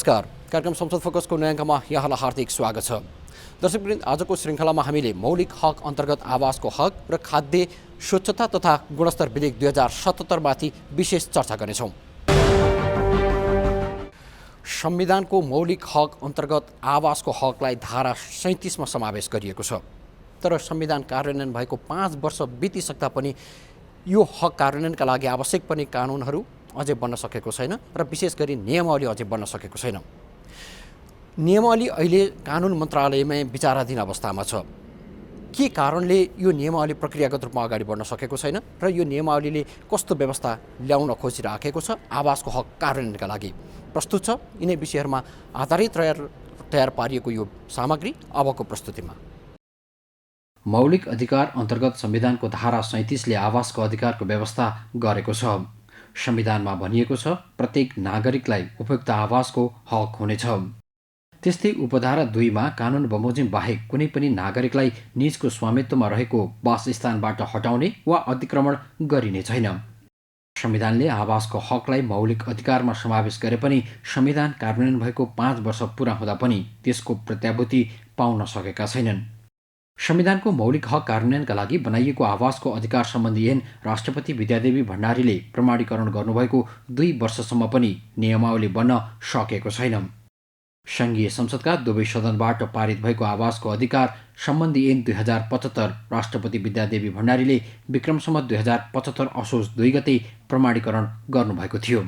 नमस्कार। कार्यक्रम संसद फोकसको नयाँ अङ्कमा यहाँलाई हार्दिक स्वागत छ। दर्शकवृन्द, आजको श्रृङ्खलामा हामीले मौलिक हक अन्तर्गत आवासको हक र खाद्य स्वच्छता तथा गुणस्तर विधेयक 2077 माथि विशेष चर्चा गर्नेछौँ। संविधानको मौलिक हक अन्तर्गत आवासको हकलाई धारा 37 मा समावेश गरिएको छ। तर संविधान कार्यान्वयन भएको 5 वर्ष बितिसक्दा पनि यो हक कार्यान्वयनका लागि आवश्यक पर्ने कानुनहरू अझै बन्न सकेको छैन र विशेष गरी नियमावली अझै बन्न सकेको छैन। नियमावली अहिले कानुन मन्त्रालयमै विचाराधीन अवस्थामा छ। के कारणले यो नियमावली प्रक्रियागत रूपमा अगाडि बढ्न सकेको छैन र यो नियमावलीले कस्तो व्यवस्था ल्याउन खोजिराखेको छ आवासको हक कार्यान्वयनका लागि प्रस्तुत छ। यिनै विषयहरूमा आधारित तयार पारिएको यो सामग्री अबको प्रस्तुतिमा। मौलिक अधिकार अन्तर्गत संविधानको धारा 37ले आवासको अधिकारको व्यवस्था गरेको छ। संविधानमा भनिएको छ प्रत्येक नागरिकलाई उपयुक्त आवासको हक हुनेछ। त्यस्तै उपधारा 2 मा कानुन बमोजिम बाहेक कुनै पनि नागरिकलाई निजको स्वामित्वमा रहेको वासस्थानबाट हटाउने वा अतिक्रमण गरिने छैन। संविधानले आवासको हकलाई मौलिक अधिकारमा समावेश गरे पनि संविधान कार्यान्वयन भएको 5 वर्ष पुरा हुँदा पनि त्यसको प्रत्याभूति पाउन सकेका छैनन्। संविधानको मौलिक हक कार्यान्वयनका लागि बनाइएको आवासको अधिकार सम्बन्धी ऐन राष्ट्रपति विद्यादेवी भण्डारीले प्रमाणीकरण गर्नुभएको 2 वर्षसम्म पनि नियमावली बन्न सकेको छैन। सङ्घीय संसदका दुवै सदनबाट पारित भएको आवासको अधिकार सम्बन्धी ऐन 2075 राष्ट्रपति विद्यादेवी भण्डारीले विक्रम सम्वत 2075 असोज 2 गते प्रमाणीकरण गर्नुभएको थियो।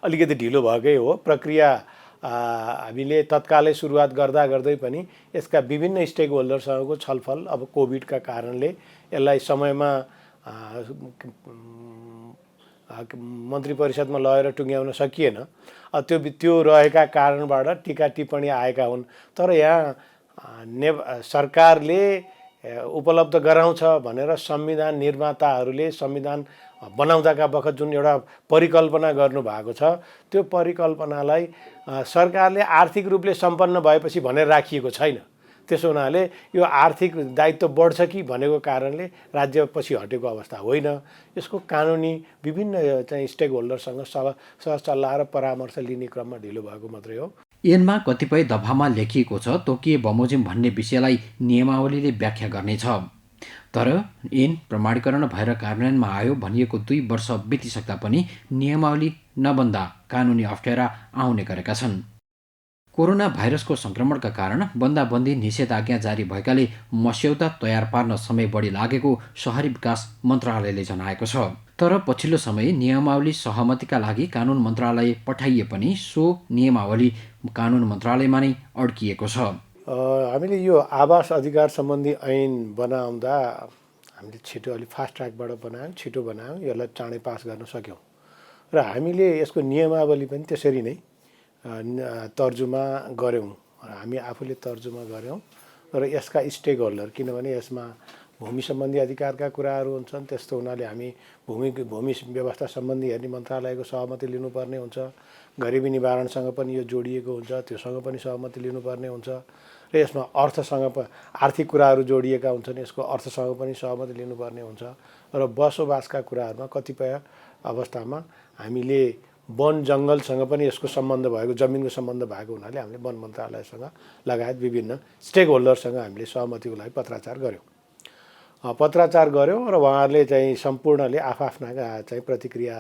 अलिकति ढिलो भएकै हो प्रक्रिया। हामीले तत्कालै सुरुवात गर्दै पनि यसका विभिन्न स्टेक होल्डरसँगको छलफल अब कोभिडका कारणले यसलाई समयमा मन्त्री परिषदमा लगेर टुङ्ग्याउन सकिएन। त्यो रहेका कारणबाट टीका टिप्पणी आएका हुन्। तर यहाँ सरकारले उपलब्ध गराउँछ भनेर संविधान निर्माताहरूले संविधान बनाउँदाका बखत जुन एउटा परिकल्पना गर्नुभएको छ त्यो परिकल्पनालाई सरकारले आर्थिक रूपले सम्पन्न भएपछि भनेर राखिएको छैन। त्यसो हुनाले यो आर्थिक दायित्व बढ्छ कि भनेको कारणले राज्य पछि हटेको अवस्था होइन। यसको कानुनी विभिन्न चाहिँ स्टेक होल्डरसँग सल्लाह र परामर्श लिने क्रममा ढिलो भएको मात्रै हो। ऐनमा कतिपय दफामा लेखिएको छ तोकिए बमोजिम भन्ने विषयलाई नियमावलीले व्याख्या गर्नेछ। तर ऐन प्रमाणीकरण भएर कार्यान्वयनमा आयो भनिएको 2 वर्ष बितिसक्दा पनि नियमावली नबन्दा कानुनी अप्ठ्यारा आउने गरेका छन्। कोरोना भाइरसको संक्रमणका कारण बन्दाबन्दी निषेधाज्ञा जारी भएकाले मस्यौदा तयार पार्न समय बढी लागेको शहरी विकास मन्त्रालयले जनाएको छ। तर पछिल्लो समय नियमावली सहमतिका लागि कानुन मन्त्रालय पठाइए पनि सो नियमावली कानुन मन्त्रालयमा नै अड्किएको छ। हामीले यो आवास अधिकार सम्बन्धी ऐन बनाउँदा हामीले छिटो अलि फास्ट ट्र्याकबाट बनायौँ, छिटो बनायौँ, यसलाई चाँडै पास गर्न सक्यौँ। र हामीले यसको नियमावली पनि त्यसरी नै तर्जुमा गऱ्यौँ। हामी आफूले तर्जुमा गऱ्यौँ र यसका स्टेक होल्डर, किनभने यसमा भूमि सम्बन्धी अधिकारका कुराहरू हुन्छन्। त्यस्तो हुनाले हामी भूमि व्यवस्था सम्बन्धी हेर्ने मन्त्रालयको सहमति लिनुपर्ने हुन्छ। गरिबी निवारणसँग पनि यो जोडिएको हुन्छ, त्योसँग पनि सहमति लिनुपर्ने हुन्छ। र यसमा आर्थिक कुराहरू जोडिएका हुन्छन्, यसको अर्थसँग पनि सहमति लिनुपर्ने हुन्छ। र बसोबासका कुराहरूमा कतिपय अवस्थामा हामीले वन जङ्गलसँग पनि यसको सम्बन्ध भएको, जमिनको सम्बन्ध भएको हुनाले हामीले वन मन्त्रालयसँग लगायत विभिन्न स्टेक होल्डरसँग हामीले सहमतिको लागि पत्राचार गऱ्यौँ र उहाँहरूले चाहिँ सम्पूर्णले आफ्ना चाहिँ प्रतिक्रिया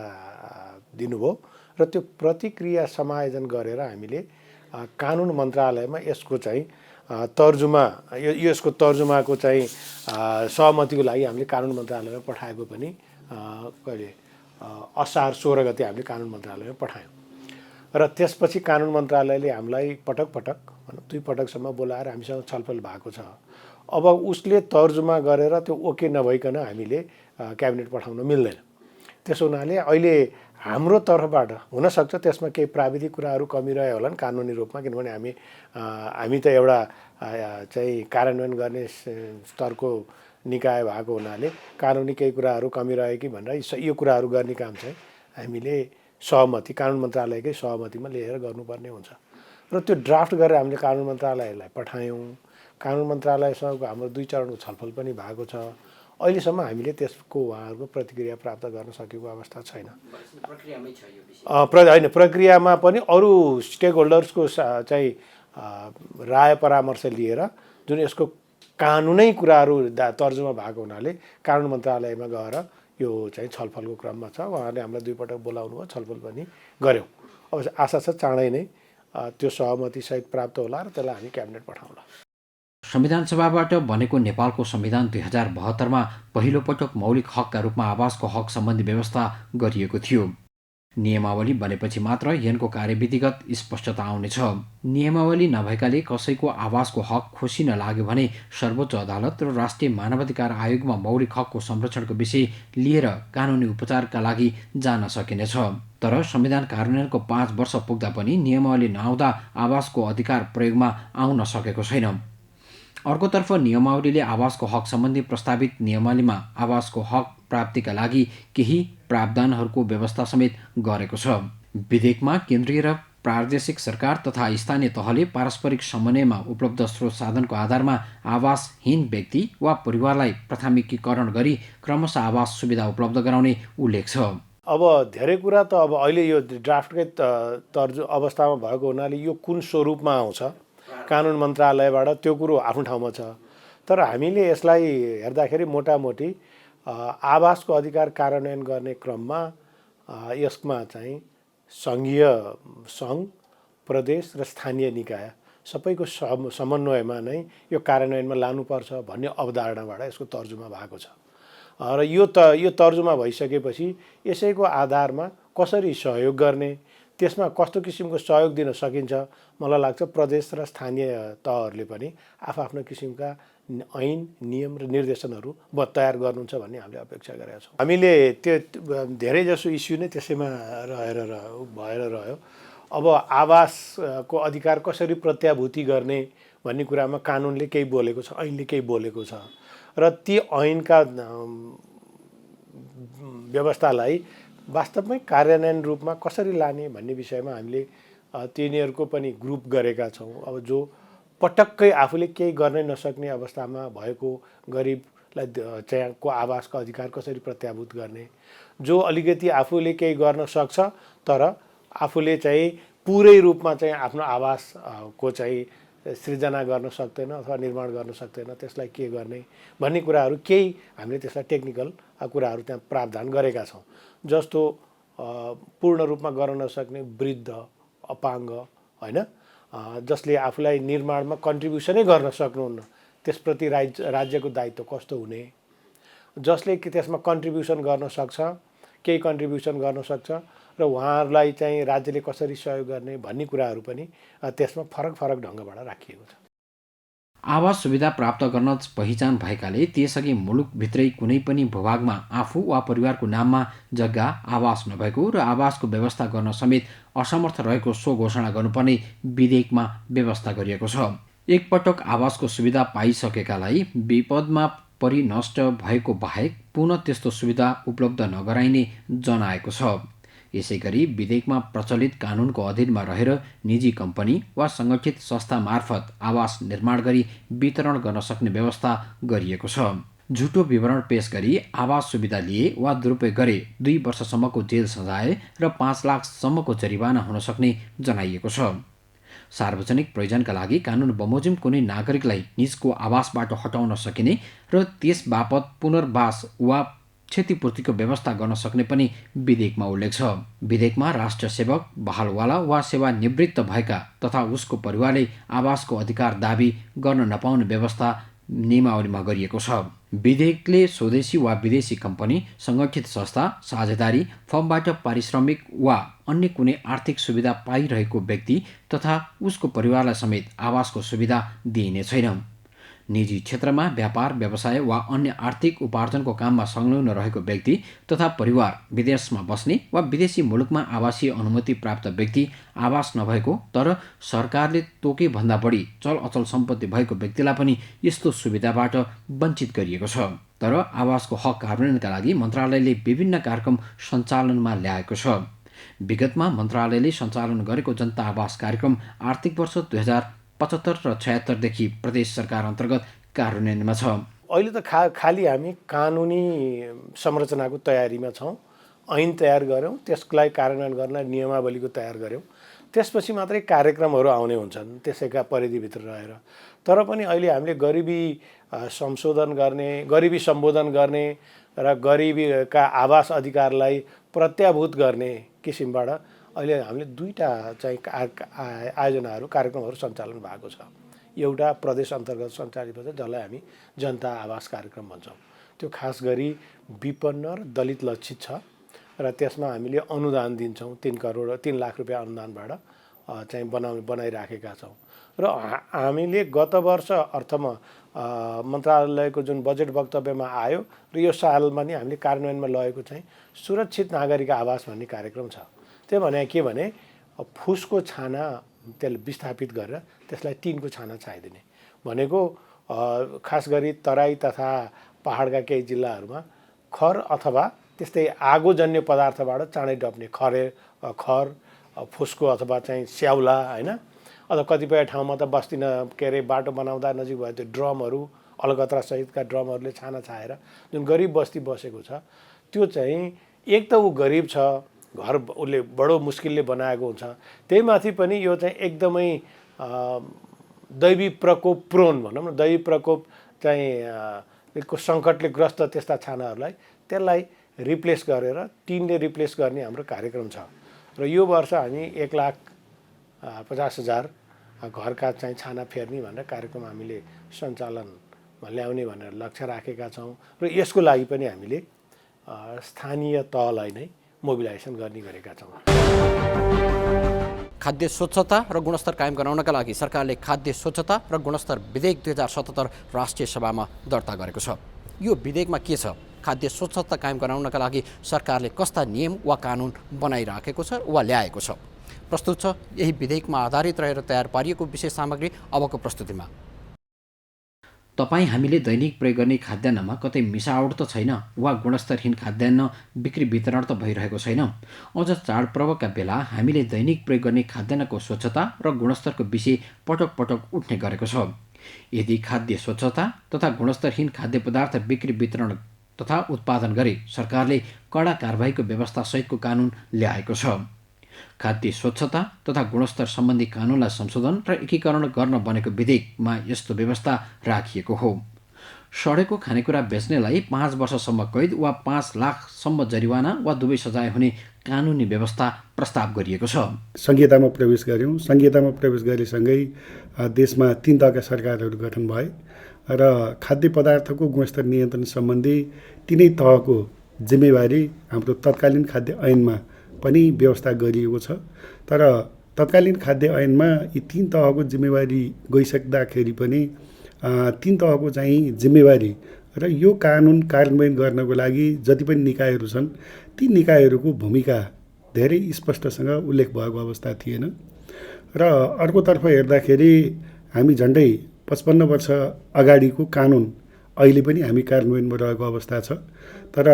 दिनुभयो र त्यो प्रतिक्रिया समायोजन गरेर हामीले कानुन मन्त्रालयमा यसको चाहिँ यसको तर्जुमाको चाहिँ सहमतिको लागि हामीले कानुन मन्त्रालयमा पठाएको पनि कहिले असार 16 गते हामीले कानुन मन्त्रालयमा पठायौँ। र त्यसपछि कानुन मन्त्रालयले हामीलाई पटक 2 पटकसम्म बोलाएर हामीसँग छलफल भएको छ। अब उसले तर्जुमा गरेर त्यो ओके नभइकन हामीले क्याबिनेट पठाउन मिल्दैन। त्यसो हुनाले अहिले हाम्रो तर्फबाट हुनसक्छ त्यसमा केही प्राविधिक कुराहरू कमी रह्यो होलान् कानुनी रूपमा, किनभने हामी त एउटा चाहिँ कार्यान्वयन गर्ने स्तरको निकाय भएको हुनाले कानुनी केही कुराहरू कमी रह्यो कि भनेर यो कुराहरू गर्ने काम चाहिँ हामीले कानुन मन्त्रालयकै सहमतिमा लिएर गर्नुपर्ने हुन्छ। र त्यो ड्राफ्ट गरेर हामीले कानुन मन्त्रालयलाई पठायौँ। कानुन मन्त्रालयसँग हाम्रो 2 चरणको छलफल पनि भएको छ। अहिलेसम्म हामीले त्यसको उहाँहरूको प्रतिक्रिया प्राप्त गर्न सकेको अवस्था छैन। होइन, प्रक्रियामा पनि अरू स्टेक होल्डर्सको चाहिँ राय परामर्श लिएर जुन यसको कानुनै कुराहरू तर्जुमा भएको हुनाले कानुन मन्त्रालयमा गएर यो चाहिँ छलफलको क्रममा छ। उहाँले हामीलाई 2 पटक बोलाउनु भयो, छलफल पनि गऱ्यौँ। अब आशा छ चाँडै नै त्यो सहमति सहित प्राप्त होला र त्यसलाई हामी क्याबिनेट पठाउँला। संविधान सभाबाट बनेको नेपालको संविधान 2072मा पहिलो पटक मौलिक हकका रूपमा आवासको हक सम्बन्धी व्यवस्था गरिएको थियो। नियमावली बनेपछि मात्र यनको कार्यविधिगत स्पष्टता आउनेछ। नियमावली नभएकाले कसैको आवासको हक खोसी नलाग्यो भने सर्वोच्च अदालत र राष्ट्रिय मानवाधिकार आयोगमा मौलिक हकको संरक्षणको विषय लिएर कानुनी उपचारका लागि जान सकिनेछ। तर संविधान कार्यान्वयनको 5 वर्ष पुग्दा पनि नियमावली नआउँदा आवासको अधिकार प्रयोगमा आउन सकेको छैन। अर्कोतर्फ नियमावलीले आवासको हक सम्बन्धी प्रस्तावित नियमावलीमा आवासको हक प्राप्तिका लागि केही प्रावधानहरूको व्यवस्था समेत गरेको छ। विधेयकमा केन्द्रीय र प्रादेशिक सरकार तथा स्थानीय तहले पारस्परिक समन्वयमा उपलब्ध स्रोत साधनको आधारमा आवासहीन व्यक्ति वा परिवारलाई प्राथमिकीकरण गरी क्रमशः आवास सुविधा उपलब्ध गराउने उल्लेख छ। अब धेरै कुरा त अब अहिले यो ड्राफ्टकै अवस्थामा भएको हुनाले यो कुन स्वरूपमा आउँछ कानुन मन्त्रालयबाट त्यो कुरो आफ्नो ठाउँमा छ। तर हामीले यसलाई हेर्दाखेरि मोटामोटी आवासको अधिकार कार्यान्वयन गर्ने क्रममा यसमा चाहिँ सङ्घीय सङ्घ, प्रदेश र स्थानीय निकाय सबैको समन्वयमा नै यो कार्यान्वयनमा लानुपर्छ भन्ने अवधारणाबाट यसको तर्जुमा भएको छ। र यो तर्जुमा भइसकेपछि यसैको आधारमा कसरी सहयोग गर्ने, त्यसमा कस्तो किसिमको सहयोग दिन सकिन्छ, मलाई लाग्छ प्रदेश र स्थानीय तहहरूले पनि आफ्नो किसिमका ऐन, नियम र निर्देशनहरू तयार गर्नुहुन्छ भन्ने हामीले अपेक्षा गरेका छौँ। हामीले त्यो धेरैजसो इस्यु नै त्यसैमा भएर रह्यो। अब आवासको अधिकार कसरी प्रत्याभूति गर्ने भन्ने कुरामा कानुनले केही बोलेको छ, ऐनले केही बोलेको छ र ती ऐनका व्यवस्थालाई वास्तवमै कार्यान्वयन रूपमा कसरी लाने भन्ने विषयमा हामीले तिनीहरूको पनि ग्रुप गरेका छौँ। अब जो पटक्कै आफूले केही गर्नै नसक्ने अवस्थामा भएको गरिबलाई चाहिँ को आवासको अधिकार कसरी प्रत्याभूत गर्ने, जो अलिकति आफूले केही गर्न सक्छ तर आफूले चाहिँ पुरै रूपमा चाहिँ आफ्नो आवासको चाहिँ सृजना गर्न सक्दैन अथवा निर्माण गर्न सक्दैन, त्यसलाई के गर्ने भन्ने कुराहरू केही हामीले त्यसलाई टेक्निकल कुराहरू त्यहाँ प्रावधान गरेका छौँ। जस्तो पूर्ण रूपमा गर्न नसक्ने वृद्ध, अपाङ्ग, होइन, जसले आफूलाई निर्माणमा कन्ट्रिब्युसनै गर्न सक्नुहुन्न, त्यसप्रति राज्यको दायित्व कस्तो हुने, जसले त्यसमा कन्ट्रिब्युसन गर्न सक्छ, केही कन्ट्रिब्युसन गर्न सक्छ र उहाँहरूलाई चाहिँ राज्यले कसरी सहयोग गर्ने भन्ने कुराहरू पनि त्यसमा फरक फरक ढङ्गबाट राखिएको छ। आवास सुविधा प्राप्त गर्न पहिचान भएकाले त्यसअघि मुलुकभित्रै कुनै पनि भूभागमा आफू वा परिवारको नाममा जग्गा आवास नभएको र आवासको व्यवस्था गर्न समेत असमर्थ रहेको सो घोषणा गर्नुपर्ने विधेयकमा व्यवस्था गरिएको छ। एकपटक आवासको सुविधा पाइसकेकालाई विपदमा परि नष्ट भएको बाहेक पुनः त्यस्तो सुविधा उपलब्ध नगराइने जनाएको छ। यसैगरी विधेयकमा प्रचलित कानुनको अधीनमा रहेर निजी कम्पनी वा सङ्गठित संस्था मार्फत आवास निर्माण गरी वितरण गर्न सक्ने व्यवस्था गरिएको छ। झुटो विवरण पेश गरी आवास सुविधा लिए वा दुरुपयोग गरे 2 वर्षसम्मको जेल सजाय र 5 लाखसम्मको जरिवाना हुन सक्ने जनाइएको छ। सार्वजनिक प्रयोजनका लागि कानुन बमोजिम कुनै नागरिकलाई निजको आवासबाट हटाउन सकिने र त्यस बापत पुनर्वास वा क्षतिपूर्तिको व्यवस्था गर्न सक्ने पनि विधेयकमा उल्लेख छ। विधेयकमा राष्ट्र सेवक, बहालवाला वा सेवानिवृत्त भएका तथा उसको परिवारले आवासको अधिकार दाबी गर्न नपाउने व्यवस्था नियमावलीमा गरिएको छ। विधेयकले स्वदेशी वा विदेशी कम्पनी, सङ्गठित संस्था, साझेदारी, फर्मबाट पारिश्रमिक वा अन्य कुनै आर्थिक सुविधा पाइरहेको व्यक्ति तथा उसको परिवारलाई समेत आवासको सुविधा दिइने छैन। निजी क्षेत्रमा व्यापार, व्यवसाय वा अन्य आर्थिक उपार्जनको काममा संलग्न रहेको व्यक्ति तथा परिवार, विदेशमा बस्ने वा विदेशी मुलुकमा आवासीय अनुमति प्राप्त व्यक्ति, आवास नभएको तर सरकारले तोके भन्दा बढी चल अचल सम्पत्ति भएको व्यक्तिलाई पनि यस्तो सुविधाबाट वञ्चित गरिएको छ। तर आवासको हक कार्यान्वयनका लागि मन्त्रालयले विभिन्न कार्यक्रम सञ्चालनमा ल्याएको छ। विगतमा मन्त्रालयले सञ्चालन गरेको जनता आवास कार्यक्रम आर्थिक वर्ष 2075 र 76 देखि प्रदेश सरकार अन्तर्गत कार्यान्वयनमा छ। अहिले त खालि हामी कानुनी संरचनाको तयारीमा छौँ, ऐन तयार गऱ्यौँ, त्यसलाई कार्यान्वयन गर्न नियमावलीको तयार गऱ्यौँ, त्यसपछि मात्रै कार्यक्रमहरू आउने हुन्छन् त्यसैका परिधिभित्र रहेर। तर पनि अहिले हामीले गरिबी संशोधन गर्ने, गरिबी सम्बोधन गर्ने र गरिबीका आवास अधिकारलाई प्रत्याभूत गर्ने किसिमबाट अहिले हामीले दुईवटा चाहिँ आयोजनाहरू कार्यक्रमहरू सञ्चालन भएको छ। एउटा प्रदेश अन्तर्गत सञ्चालित हुन्छ जसलाई हामी जनता आवास कार्यक्रम भन्छौँ। त्यो खास गरी विपन्न र दलित लक्षित छ र त्यसमा हामीले अनुदान दिन्छौँ, 3 लाख रुपियाँ अनुदानबाट चाहिँ बनाइराखेका छौँ। र हामीले गत वर्ष अर्थ मन्त्रालयको जुन बजेट वक्तव्यमा आयो र यो सालमा नि हामीले कार्यान्वयनमा लगेको चाहिँ सुरक्षित नागरिक आवास भन्ने कार्यक्रम छ। त्यो भने के भने फुसको छाना त्यसले विस्थापित गरेर त्यसलाई टिनको छाना छाइदिने भनेको खास गरी तराई तथा पहाडका केही जिल्लाहरूमा खर अथवा त्यस्तै आगोजन्य पदार्थबाट चाँडै डप्ने खर फुसको अथवा चाहिँ स्याउला होइन, अथवा कतिपय ठाउँमा त बस्ती के अरे बाटो बनाउँदा नजिक भयो त्यो ड्रमहरू अलगत्रा सहितका ड्रमहरूले छाना छाएर जुन गरिब बस्ती बसेको छ त्यो चाहिँ एक त ऊ गरिब छ, घर उसले बडो मुस्किलले बनाएको हुन्छ, त्यही माथि पनि यो चाहिँ एकदमै दैवी प्रकोप प्रोन भनौँ न, दैवी प्रकोप चाहिँ को सङ्कटले ग्रस्त त्यस्ता छानाहरूलाई त्यसलाई रिप्लेस गरेर टिनले रिप्लेस गर्ने हाम्रो कार्यक्रम छ। र यो वर्ष हामी 1,50,000 घरका चाहिँ छाना फेर्ने भनेर कार्यक्रम हामीले सञ्चालनमा ल्याउने भनेर लक्ष्य राखेका छौँ। र यसको लागि पनि हामीले स्थानीय तहलाई नै मोबिलाइजेसन गर्ने गरेका छौँ। खाद्य स्वच्छता र गुणस्तर कायम गराउनका लागि सरकारले खाद्य स्वच्छता र गुणस्तर विधेयक 2077 राष्ट्रिय सभामा दर्ता गरेको छ। यो विधेयकमा के छ? खाद्य स्वच्छता कायम गराउनका लागि सरकारले कस्ता नियम वा कानुन बनाइराखेको छ वा ल्याएको छ? प्रस्तुत छ यही विधेयकमा आधारित रहेर तयार पारिएको विशेष सामग्री अबको प्रस्तुतिमा। तपाईँ हामीले दैनिक प्रयोग गर्ने खाद्यान्नमा कतै मिसावट त छैन वा गुणस्तरहीन खाद्यान्न बिक्री वितरण त भइरहेको छैन? अझ चाडपर्वका बेला हामीले दैनिक प्रयोग गर्ने खाद्यान्नको स्वच्छता र गुणस्तरको विषय पटक पटक उठ्ने गरेको छ। यदि खाद्य स्वच्छता तथा गुणस्तरहीन खाद्य पदार्थ बिक्री वितरण तथा उत्पादन गरे सरकारले कडा कारबाहीको व्यवस्था सहितको कानुन ल्याएको छ। खाद्य स्वच्छता तथा गुणस्तर सम्बन्धी कानुनलाई संशोधन र एकीकरण गर्न बनेको विधेयकमा यस्तो व्यवस्था राखिएको हो। सडेको खानेकुरा बेच्नेलाई 5 वर्षसम्म कैद वा 5 लाखसम्म जरिवाना वा दुवै सजाय हुने कानुनी व्यवस्था प्रस्ताव गरिएको छ। संहितामा प्रवेश गर्यौँ। संहितामा प्रवेश गरेसँगै देशमा 3 तहका सरकारहरू गठन भए र खाद्य पदार्थको गुणस्तर नियन्त्रण सम्बन्धी 3 तहको जिम्मेवारी हाम्रो तत्कालीन खाद्य ऐनमा पनि व्यवस्था गरिएको छ। तर तत्कालीन खाद्य ऐनमा यी 3 तहको जिम्मेवारी गइसक्दाखेरि पनि 3 तहको चाहिँ जिम्मेवारी र यो कानुन कार्यान्वयन गर्नको लागि जति पनि निकायहरू छन् ती निकायहरूको भूमिका धेरै स्पष्टसँग उल्लेख भएको अवस्था थिएन। र अर्कोतर्फ हेर्दाखेरि हामी झन्डै 55 वर्ष अगाडिको कानुन अहिले पनि हामी कार्यान्वयनमा रहेको अवस्था छ। तर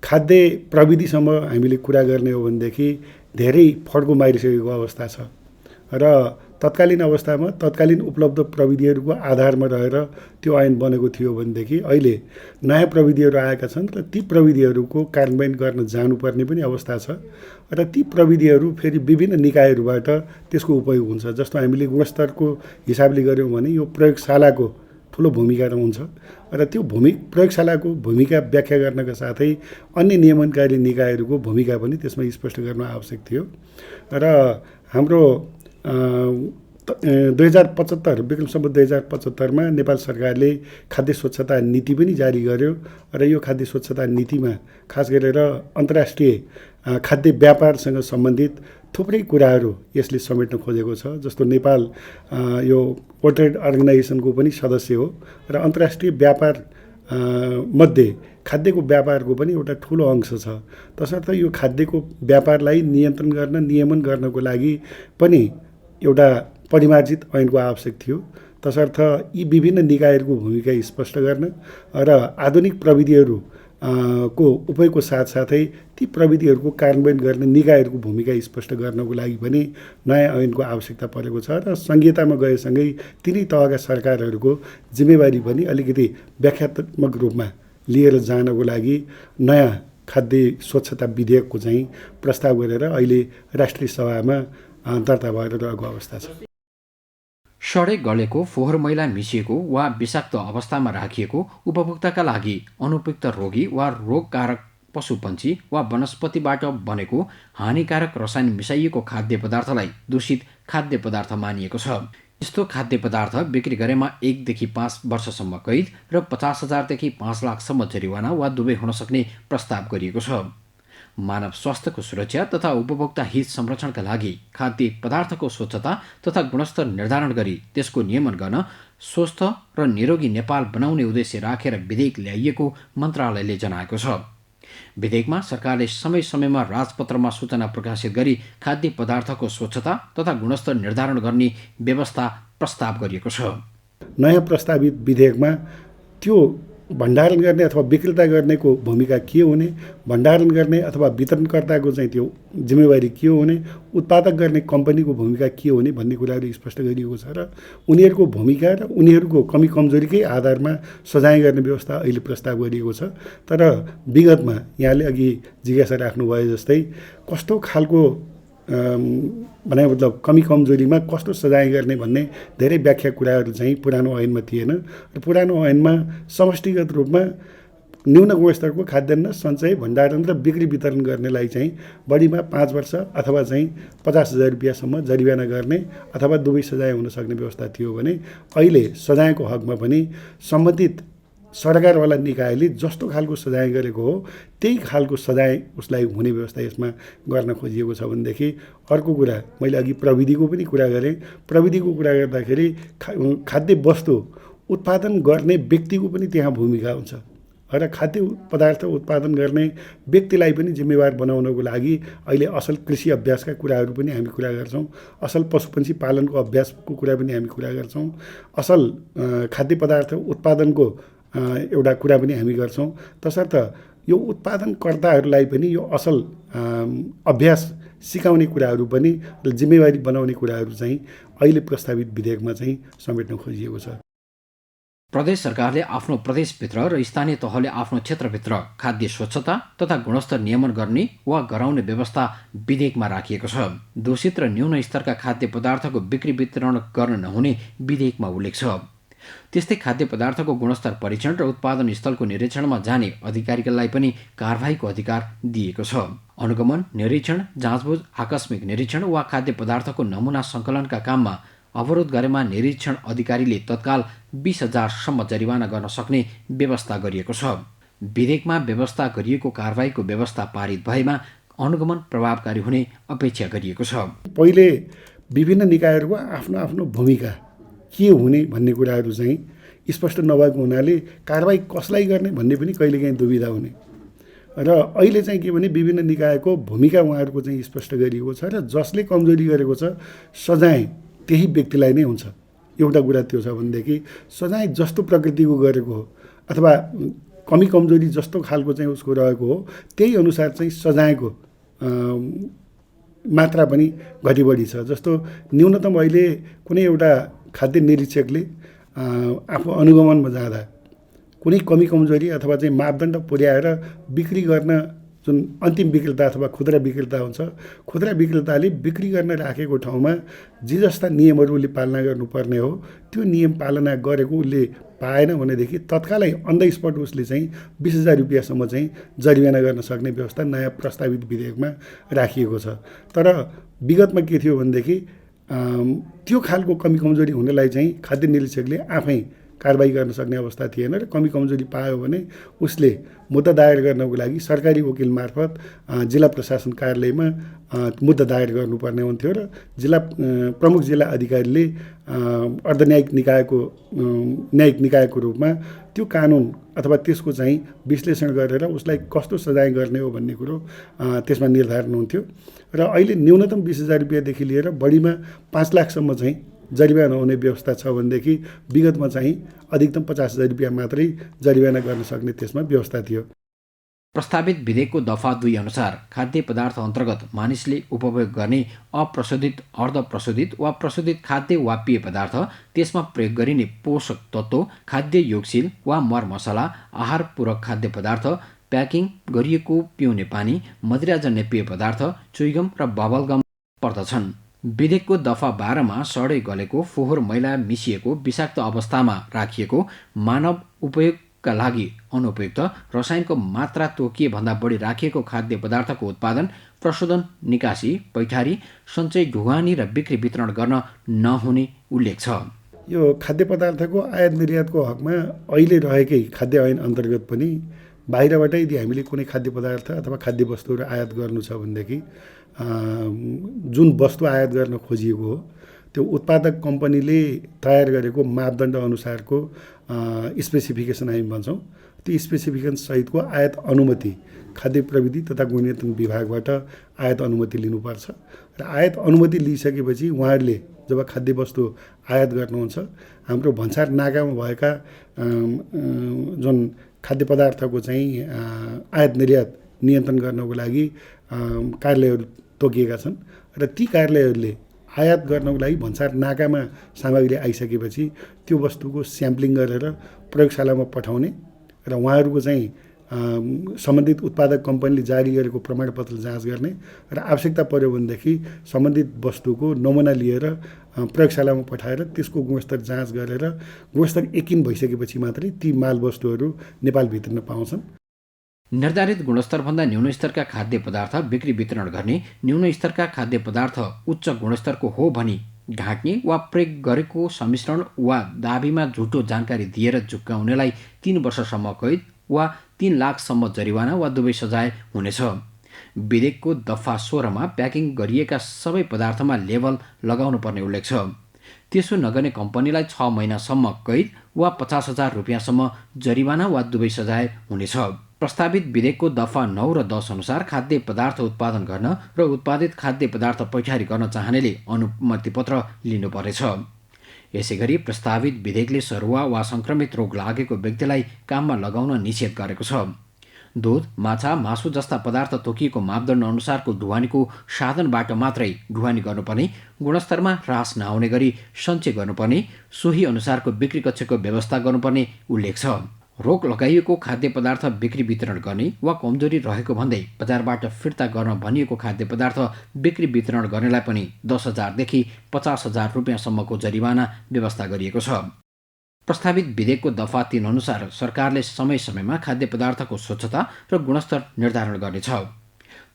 खाद्य प्रविधिसम्म हामीले कुरा गर्ने हो भनेदेखि धेरै फड्को मारिसकेको अवस्था छ र तत्कालीन अवस्थामा तत्कालीन उपलब्ध प्रविधिहरूको आधारमा रहेर त्यो ऐन बनेको थियो भनेदेखि अहिले नयाँ प्रविधिहरू आएका छन् र ती प्रविधिहरूको कार्यान्वयन गर्न जानुपर्ने पनि अवस्था छ र ती प्रविधिहरू फेरि विभिन्न निकायहरूबाट त्यसको उपयोग हुन्छ। जस्तो हामीले गुणस्तरको हिसाबले गऱ्यौँ भने यो प्रयोगशालाको ठुलो भूमिका रहन्छ र त्यो प्रयोगशालाको भूमिका व्याख्या गर्नका साथै अन्य नियमनकारी निकायहरूको भूमिका पनि त्यसमा स्पष्ट गर्न आवश्यक थियो। र हाम्रो 2075 विक्रम सम्वत 2075मा नेपाल सरकारले खाद्य स्वच्छता नीति पनि जारी गर्यो र यो खाद्य स्वच्छता नीतिमा खास गरेर अन्तर्राष्ट्रिय खाद्य व्यापारसँग सम्बन्धित थुप्रै कुराहरू यसले समेट्न खोजेको छ। जस्तो नेपाल यो वर्ल्ड ट्रेड अर्गनाइजेसनको पनि सदस्य हो र अन्तर्राष्ट्रिय व्यापार मध्ये खाद्यको व्यापारको पनि एउटा ठुलो अंश छ। तसर्थ यो खाद्यको व्यापारलाई नियन्त्रण गर्न नियमन गर्नको लागि पनि एउटा परिमार्जित ऐनको आवश्यक थियो। तसर्थ यी विभिन्न निकायहरूको भूमिका स्पष्ट गर्न र आधुनिक प्रविधिहरू को उपयोगको साथसाथै ती प्रविधिहरूको कार्यान्वयन गर्ने निकायहरूको भूमिका स्पष्ट गर्नको लागि पनि नयाँ ऐनको आवश्यकता परेको छ र संहितामा गएसँगै तिनै तहका सरकारहरूको जिम्मेवारी पनि अलिकति व्याख्यात्मक रूपमा लिएर जानको लागि नयाँ खाद्य स्वच्छता विधेयकको चाहिँ प्रस्ताव गरेर अहिले राष्ट्रिय सभामा दर्ता भएर रहेको अवस्था छ। सडे गलेको फोहोर मैला मिसिएको वा विषाक्त अवस्थामा राखिएको उपभोक्ताका लागि अनुपयुक्त रोगी वा रोगकारक पशुपन्छी वा वनस्पतिबाट बनेको हानिकारक रसायन मिसाइएको खाद्य पदार्थलाई दूषित खाद्य पदार्थ मानिएको छ। यस्तो खाद्य पदार्थ बिक्री गरेमा 1 देखि 5 वर्षसम्म कैद र 50,000 देखि 5 लाखसम्म जरिवाना वा दुवै हुन सक्ने प्रस्ताव गरिएको छ। मानव स्वास्थ्यको सुरक्षा तथा उपभोक्ता हित संरक्षणका लागि खाद्य पदार्थको स्वच्छता तथा गुणस्तर निर्धारण गरी त्यसको नियमन गर्न स्वस्थ र निरोगी नेपाल बनाउने उद्देश्य राखेर विधेयक ल्याइएको मन्त्रालयले जनाएको छ। विधेयकमा सरकारले समय समयमा राजपत्रमा सूचना प्रकाशित गरी खाद्य पदार्थको स्वच्छता तथा गुणस्तर निर्धारण गर्ने व्यवस्था प्रस्ताव गरिएको छ। नयाँ प्रस्तावित विधेयकमा त्यो भण्डारण गर्ने अथवा विक्रेता गर्नेको भूमिका के हुने, भण्डारण गर्ने अथवा वितरणकर्ताको चाहिँ त्यो जिम्मेवारी के हुने, उत्पादक गर्ने कम्पनीको भूमिका के हुने भन्ने कुराहरू स्पष्ट गरिएको छ र उनीहरूको भूमिका र उनीहरूको कमी कमजोरीकै आधारमा सजाय गर्ने व्यवस्था अहिले प्रस्ताव गरिएको छ। तर विगतमा यहाँले अघि जिज्ञासा राख्नुभयो जस्तै कस्तो खालको भने मतलब कमी कमजोरीमा कस्तो सजाय गर्ने भन्ने धेरै व्याख्या कुराहरू चाहिँ पुरानो ऐनमा थिएन र पुरानो ऐनमा समष्टिगत रूपमा न्यून गुणस्तरको खाद्यान्न सञ्चय भण्डारण र बिक्री वितरण गर्नेलाई चाहिँ बढीमा 5 वर्ष अथवा चाहिँ 50,000 रुपियाँसम्म जरिवाना गर्ने अथवा दुवै सजाय हुन सक्ने व्यवस्था थियो भने अहिले सजायको हकमा पनि सम्बन्धित सरकारवाला निकायले जस्तो खालको सजाय गरेको हो त्यही खालको सजाय उसलाई हुने व्यवस्था यसमा गर्न खोजिएको छ भनेदेखि अर्को कुरा मैले अघि प्रविधिको पनि कुरा गरेँ। प्रविधिको कुरा गर्दाखेरि खाद्य वस्तु उत्पादन गर्ने व्यक्तिको पनि त्यहाँ भूमिका हुन्छ र खाद्य पदार्थ उत्पादन गर्ने व्यक्तिलाई पनि जिम्मेवार बनाउनको लागि अहिले असल कृषि अभ्यासका कुराहरू पनि हामी कुरा गर्छौँ, असल पशुपन्छी पालनको अभ्यासको कुरा पनि हामी कुरा गर्छौँ, असल खाद्य पदार्थ उत्पादनको एउटा कुरा पनि हामी गर्छौँ। तसर्थ यो उत्पादनकर्ताहरूलाई पनि यो असल अभ्यास सिकाउने कुराहरू पनि र जिम्मेवारी बनाउने कुराहरू चाहिँ अहिले प्रस्तावित विधेयकमा चाहिँ समेट्न खोजिएको छ। प्रदेश सरकारले आफ्नो प्रदेशभित्र र स्थानीय तहले आफ्नो क्षेत्रभित्र खाद्य स्वच्छता तथा गुणस्तर नियमन गर्ने वा गराउने व्यवस्था विधेयकमा राखिएको छ। दूषित र न्यून स्तरका खाद्य पदार्थको बिक्री वितरण गर्न नहुने विधेयकमा उल्लेख छ। त्यस्तै खाद्य पदार्थको गुणस्तर परीक्षण र उत्पादन स्थलको निरीक्षणमा जाने अधिकारीलाई पनि कारबाहीको अधिकार दिएको छ। अनुगमन, निरीक्षण, जाँचबुझ, आकस्मिक निरीक्षण वा खाद्य पदार्थको नमुना सङ्कलनका काममा अवरोध गरेमा निरीक्षण अधिकारीले तत्काल 20,000सम्म जरिवाना गर्न सक्ने व्यवस्था गरिएको छ। विधेयकमा व्यवस्था गरिएको कारबाहीको व्यवस्था पारित भएमा अनुगमन प्रभावकारी हुने अपेक्षा गरिएको छ। पहिले विभिन्न निकायहरूको आफ्नो आफ्नो भूमिका के हुने भन्ने कुराहरू चाहिँ स्पष्ट नभएको हुनाले कारबाही कसलाई गर्ने भन्ने पनि कहिलेकाहीँ दुविधा हुने र अहिले चाहिँ के भने विभिन्न निकायको भूमिका उहाँहरूको चाहिँ स्पष्ट गरिएको छ र जसले कमजोरी गरेको छ सजाय त्यही व्यक्तिलाई नै हुन्छ। एउटा कुरा त्यो छ भनेदेखि सजाय जस्तो प्रकृतिको गरेको हो अथवा कमी कमजोरी जस्तो खालको चाहिँ उसको रहेको हो त्यही अनुसार चाहिँ सजायको मात्रा पनि घटी बढी छ। जस्तो न्यूनतम अहिले कुनै एउटा खाद्य निरीक्षकले आफू अनुगमनमा जाँदा कुनै कमी कमजोरी अथवा चाहिँ मापदण्ड पुर्याएर बिक्री गर्न जुन अन्तिम विक्रेता अथवा खुद्रा विक्रेता हुन्छ, खुद्रा विक्रेताले बिक्री गर्न राखेको ठाउँमा जे जस्ता नियमहरू उसले पालना गर्नुपर्ने हो त्यो नियम पालना गरेको उसले पाएन भनेदेखि तत्कालै अन द स्पट उसले चाहिँ 20,000 रुपियाँसम्म चाहिँ जरिवाना गर्न सक्ने व्यवस्था नयाँ प्रस्तावित विधेयकमा राखिएको छ। तर विगतमा के थियो भनेदेखि त्यो खालको कमी कमजोरी हुनेलाई चाहिँ खाद्य निरीक्षकले आफै कारबाही गर्न सक्ने अवस्था थिएन र कमी कमजोरी पायो भने उसले मुद्दा दायर गर्नको लागि सरकारी वकिल मार्फत जिल्ला प्रशासन कार्यालयमा मुद्दा दायर गर्नुपर्ने हुन्थ्यो र प्रमुख जिल्ला अधिकारीले अर्धन्यायिक निकायको रूपमा त्यो कानुन अथवा त्यसको चाहिँ विश्लेषण गरेर उसलाई कस्तो सजाय गर्ने हो भन्ने कुरो त्यसमा निर्धारण हुन्थ्यो र अहिले न्यूनतम 20,000 रुपियाँदेखि लिएर बढीमा 5 लाखसम्म चाहिँ जरिवाना हुने व्यवस्था छ भनेदेखि विगतमा चाहिँ अधिकतम 50,000 रुपियाँ मात्रै जरिवाना गर्न सक्ने त्यसमा व्यवस्था थियो। प्रस्तावित विधेयकको दफा 2 अनुसार खाद्य पदार्थ अन्तर्गत मानिसले उपभोग गर्ने अप्रशोधित, अर्धप्रशोधित वा प्रशोधित खाद्य वा पेय पदार्थ, त्यसमा प्रयोग गरिने पोषक तत्त्व, खाद्य योगशील वा मरमसला, आहार पूरक खाद्य पदार्थ, प्याकिङ गरिएको पिउने पानी, मदिराजन्य पेय पदार्थ, च्युइगम र बबलगम पर्दछन्। विधेयकको दफा 12मा सडै गलेको, फोहोर मैला मिसिएको, विषाक्त अवस्थामा राखिएको, मानव उपयोगका लागि अनुपयुक्त, रसायनको मात्रा तोकिए भन्दा बढी राखिएको खाद्य पदार्थको उत्पादन, प्रशोधन, निकासी, पैठारी, सञ्चय, ढुवानी र बिक्री वितरण गर्न नहुने उल्लेख छ। यो खाद्य पदार्थको आयात निर्यातको हकमा अहिले रहेकै खाद्य ऐन अन्तर्गत पनि बाहिरबाटै यदि हामीले कुनै खाद्य पदार्थ अथवा खाद्य वस्तुहरू आयात गर्नु छ भनेदेखि जुन वस्तु आयात गर्न खोजिएको हो त्यो उत्पादक कम्पनीले तयार गरेको मापदण्ड अनुसारको स्पेसिफिकेसन हामी भन्छौँ, त्यो स्पेसिफिकेसन सहितको आयात अनुमति खाद्य प्रविधि तथा गुणनियन्त्रण विभागबाट आयात अनुमति लिनुपर्छ र आयात अनुमति लिइसकेपछि उहाँहरूले जब खाद्य वस्तु आयात गर्नुहुन्छ हाम्रो भन्सार नाकामा भएका जुन खाद्य पदार्थको चाहिँ आयात निर्यात नियन्त्रण गर्नको लागि कार्यालयहरू तोकिएका छन् र ती कार्यालयहरूले आयात गर्नको लागि भन्सार नाकामा सामग्री आइसकेपछि त्यो वस्तुको स्याम्पलिङ गरेर प्रयोगशालामा पठाउने र उहाँहरूको चाहिँ सम्बन्धित उत्पादक कम्पनीले जारी गरेको प्रमाणपत्र जाँच गर्ने र आवश्यकता पर्यो भनेदेखि सम्बन्धित वस्तुको नमुना लिएर प्रयोगशालामा पठाएर त्यसको गुणस्तर जाँच गरेर गुणस्तर यकिन भइसकेपछि मात्रै ती माल वस्तुहरू नेपालभित्र पाउँछन्। निर्धारित गुणस्तरभन्दा न्यून स्तरका खाद्य पदार्थ बिक्री वितरण गर्ने, न्यून स्तरका खाद्य पदार्थ उच्च गुणस्तरको हो भनी ढाँट्ने वा प्रयोग गरेको सम्मिश्रण वा दाबीमा झुटो जानकारी दिएर झुक्काउनेलाई 3 वर्षसम्म कैद वा 3 लाखसम्म जरिवाना वा दुवै सजाय हुनेछ। विधेयकको दफा 16मा प्याकिङ गरिएका सबै पदार्थमा लेबल लगाउनु पर्ने उल्लेख छ। त्यसो नगर्ने कम्पनीलाई 6 महिनासम्म कैद वा 50,000 रुपियाँसम्म जरिवाना वा दुवै सजाय हुनेछ। प्रस्तावित विधेयकको दफा 9 र 10 अनुसार खाद्य पदार्थ उत्पादन गर्न र उत्पादित खाद्य पदार्थ पैठारी गर्न चाहनेले अनुमति पत्र लिनुपर्नेछ। यसैगरी प्रस्तावित विधेयकले सरुवा वा संक्रमित रोग लागेको व्यक्तिलाई काममा लगाउन निषेध गरेको छ। दूध, माछा, मासु जस्ता पदार्थ तोकिएको मापदण्ड अनुसारको ढुवानीको साधनबाट मात्रै ढुवानी गर्नुपर्ने, गुणस्तरमा ह्रास नआउने गरी सञ्चय गर्नुपर्ने, सोही अनुसारको बिक्री कक्षको व्यवस्था गर्नुपर्ने उल्लेख छ। रोक लगाइएको खाद्य पदार्थ बिक्री वितरण गर्ने वा कमजोरी रहेको भन्दै बजारबाट फिर्ता गर्न भनिएको खाद्य पदार्थ बिक्री वितरण गर्नेलाई पनि 10,000 देखि 50,000 रुपियाँसम्मको जरिवाना व्यवस्था गरिएको छ। प्रस्तावित विधेयकको दफा 3 अनुसार सरकारले समय समयमा खाद्य पदार्थको स्वच्छता र गुणस्तर निर्धारण गर्नेछ।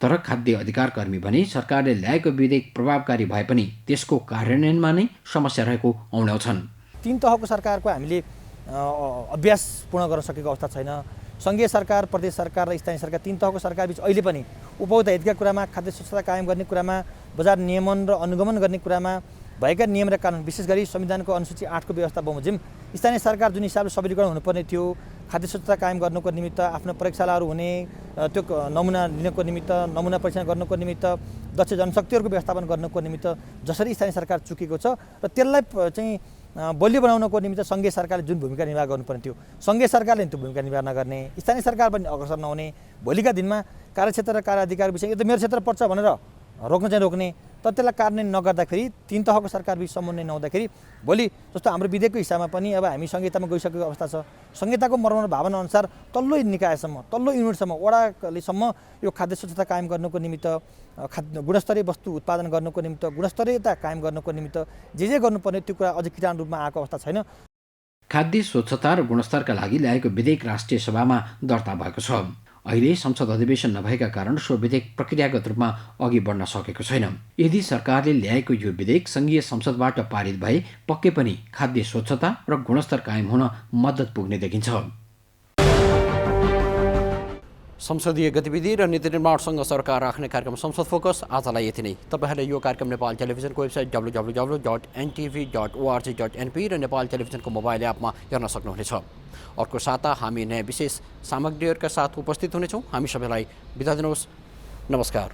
तर खाद्य अधिकार कर्मी भने सरकारले ल्याएको विधेयक प्रभावकारी भए पनि त्यसको कार्यान्वयनमा नै समस्या रहेको औँल्याउँछन्। 3 तहको सरकारको हामीले अभ्यास पूर्ण गर्न सकेको अवस्था छैन। सङ्घीय सरकार, प्रदेश सरकार र स्थानीय सरकार 3 तहको सरकारबीच अहिले पनि उपभोक्ता हितका कुरामा, खाद्य स्वच्छता कायम गर्ने कुरामा, बजार नियमन र अनुगमन गर्ने कुरामा भएका नियम र कानुन, विशेष गरी संविधानको अनुसूची 8 को व्यवस्था बमोजिम स्थानीय सरकार जुन हिसाबले सबलीकरण हुनुपर्ने थियो, खाद्य स्वच्छता कायम गर्नुको निमित्त आफ्नो प्रयोगशालाहरू हुने, त्यो नमुना लिनको निमित्त, नमुना परीक्षण गर्नुको निमित्त, दक्ष जनशक्तिहरूको व्यवस्थापन गर्नुको निमित्त जसरी स्थानीय सरकार चुकेको छ र त्यसलाई चाहिँ बलियो बनाउनको निमित्त सङ्घीय सरकारले जुन भूमिका निर्वाह गर्नुपर्ने थियो, सङ्घीय सरकारले त्यो भूमिका निर्वाह नगर्ने, स्थानीय सरकार पनि अग्रसर नहुने, भोलिका दिनमा कार्यक्षेत्र र कार्याधिकार विषय यो त मेरो क्षेत्र पर्छ भनेर रोक्न चाहिँ रोक्ने, तर त्यसलाई कार्यान्वयन नगर्दाखेरि 3 तहको सरकारबीच समन्वय नहुँदाखेरि भोलि जस्तो हाम्रो विधेयकको हिसाबमा पनि अब हामी संहितामा गइसकेको अवस्था छ। संहिताको मर्म र भावना अनुसार तल्लो निकायसम्म, तल्लो युनिटसम्म, वडालेसम्म यो खाद्य स्वच्छता कायम गर्नुको निमित्त, गुणस्तरीय वस्तु उत्पादन गर्नुको निमित्त, गुणस्तरीयता कायम गर्नुको निमित्त जे गर्नुपर्ने त्यो कुरा अझै किटाणु रूपमा आएको अवस्था छैन। खाद्य स्वच्छता र गुणस्तरका लागि ल्याएको विधेयक राष्ट्रिय सभामा दर्ता भएको छ। अहिले संसद अधिवेशन नभएका कारण सो विधेयक प्रक्रियागत रूपमा अघि बढ्न सकेको छैन। यदि सरकारले ल्याएको यो विधेयक सङ्घीय संसदबाट पारित भए पक्कै पनि खाद्य स्वच्छता र गुणस्तर कायम हुन मद्दत पुग्ने देखिन्छ। संसदीय गतिविधि र नीति निर्माणसँग सरकार राख्ने कार्यक्रम संसद फोकस आजलाई यति नै। तपाईहरूले यो कार्यक्रम नेपाल टेलिभिजनको वेबसाइट www.ntv.org.np र नेपाल टेलिभिजनको मोबाइल एपमा हेर्न सक्नुहुनेछ। अर्को साता हामी नयाँ विशेष सामग्रीहरूका साथ उपस्थित हुनेछौँ। हामी सबैलाई बिदा दिनुहोस्। नमस्कार।